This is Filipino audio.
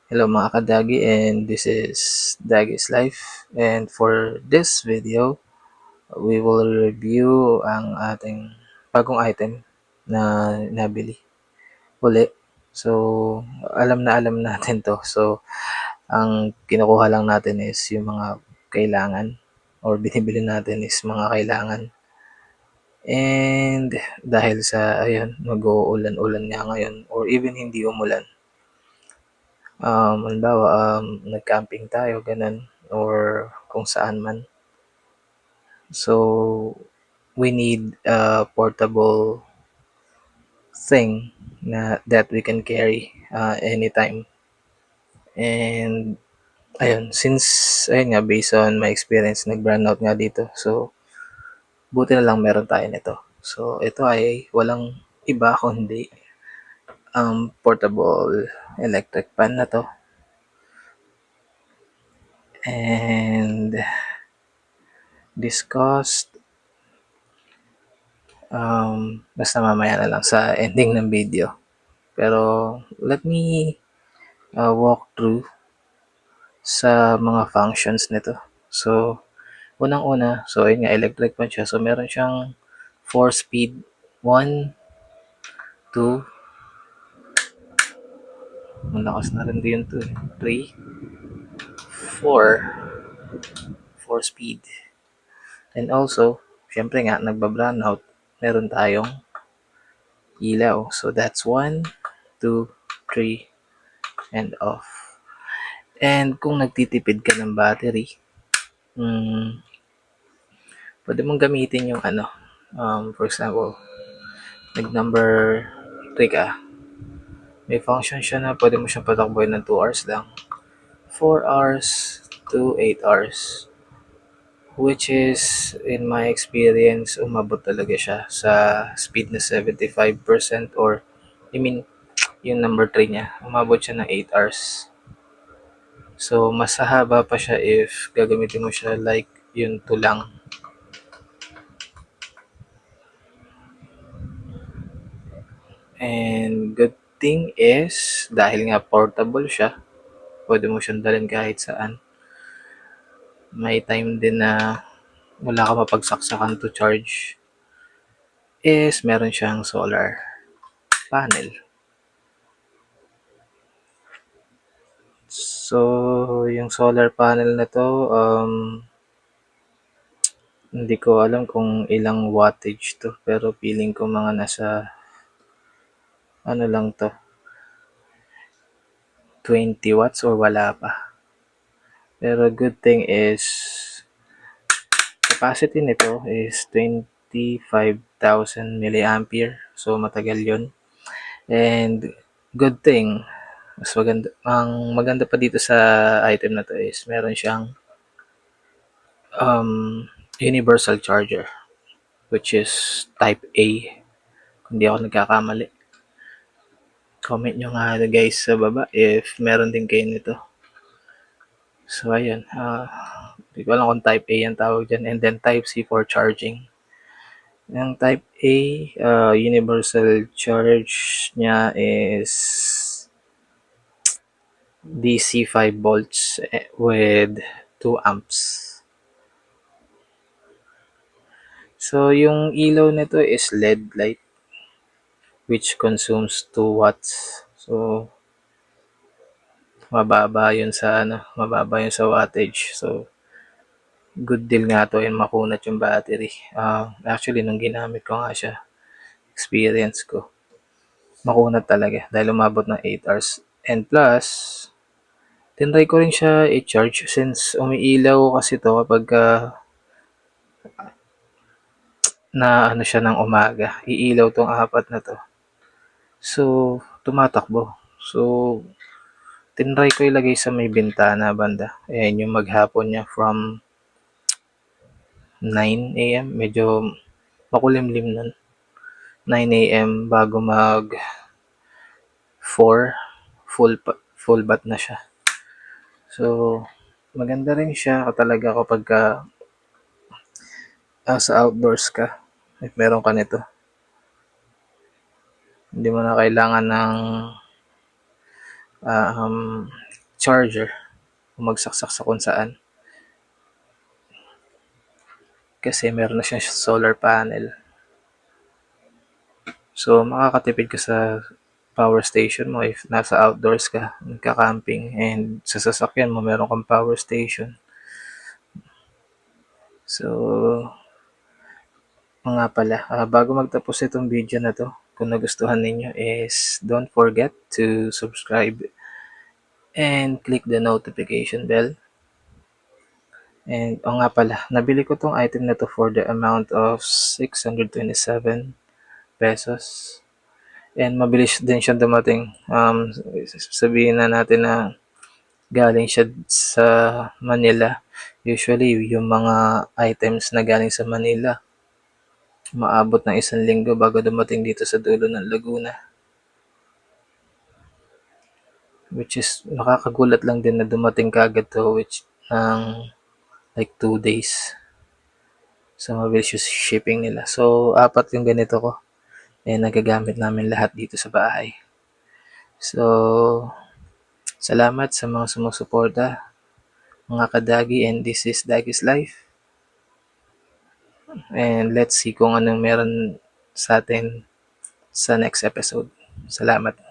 Hello mga kadagi, and this is Dagi's Life, and for this video we will review ang ating bagong item na nabili uli. So alam natin to, so ang kinukuha lang natin is yung mga kailangan, or binibili natin is mga kailangan. And dahil sa ayun, mag-uulan-ulan nga ngayon, or even hindi umulan, halimbawa, nag-camping tayo ganun, or kung saan man. So we need a portable thing na that we can carry anytime. And ayun, since ayun nga, based on my experience, nag-brand out nga dito, so buti na lang meron tayo nito. So ito ay walang iba kundi portable electric pan na to. And this cost, basta mamaya na lang sa ending ng video. Pero let me walk through sa mga functions nito. So unang-una, so ayun nga, electric pan siya. So meron siyang 4 speed, 1, 2, malakas na rin din 2, 3, 4 speed. And also, syempre nga, nagba-brown out, meron tayong ilaw. So that's 1, 2, 3, and off. And kung nagtitipid ka ng battery, pwede mong gamitin yung for example, nag number 3 ka, may function siya na pwede mo siyang patakboy ng 2 hours lang, 4 hours to 8 hours, which is, in my experience, umabot talaga siya sa speed na 75%, or I mean, yung number 3 niya, umabot siya ng 8 hours. So mas haba pa siya if gagamitin mo siya like yung 2 lang. And good thing is, dahil nga portable siya, pwede mo siyang dalhin kahit saan. May time din na wala ka mapagsaksakan to charge, is meron siyang solar panel. So yung solar panel na to, hindi ko alam kung ilang wattage to, pero feeling ko mga nasa ano lang to, 20 watts or wala pa. Pero good thing is, capacity nito is 25,000 milliampere. So matagal yun. And good thing, mas maganda, ang maganda pa dito sa item na to is meron siyang universal charger, which is type A, kung di ako nagkakamali. Comment nyo nga guys sa baba if meron din kayo nito. So ayun, hindi ko alam kung type A yung tawag dyan. And then type C for charging. Yung type A, universal charge niya is DC 5 volts with 2 amps. So yung ilaw nito is LED light, which consumes 2 watts. So mababa yun sa wattage. So good deal nga to, and makunat yung battery. Actually nung ginamit ko nga siya, experience ko, makunat talaga dahil umabot ng 8 hours. And plus, tinry ko rin siya i-charge since umiilaw kasi to kapag na ano siya ng umaga. Iilaw tong 4 na to. So, tumatakbo. So, tinry ko ilagay sa may bintana banda. Ayan yung maghapon niya from 9 a.m. Medyo makulimlim nun. 9 a.m. bago mag 4, full bat na siya. So, maganda rin siya talaga kapag sa outdoors ka. If meron ka nito, hindi mo na kailangan ng charger, bumagsak sa kung saan. Kasi meron na siyang solar panel. So, makakatipid ka sa power station mo if nasa outdoors ka, nagka-camping, and sa sasakyan mo meron kang power station. So, mga pala, bago magtapos itong video na to, kung nagustuhan ninyo is don't forget to subscribe and click the notification bell. And nga pala, nabili ko tong item na to for the amount of 627 pesos. And mabilis din siya dumating. Sabihin na natin na galing siya sa Manila. Usually, yung mga items na galing sa Manila, maabot ng 1 linggo bago dumating dito sa dulo ng Laguna. Which is, nakakagulat lang din na dumating kagad to, which like 2 days. So, mabilis yung shipping nila. So, 4 yung ganito ko. And nagagamit namin lahat dito sa bahay. So, salamat sa mga sumusuporta, mga kadagi, and this is Dagi's Life. And let's see kung anong meron sa atin sa next episode. Salamat.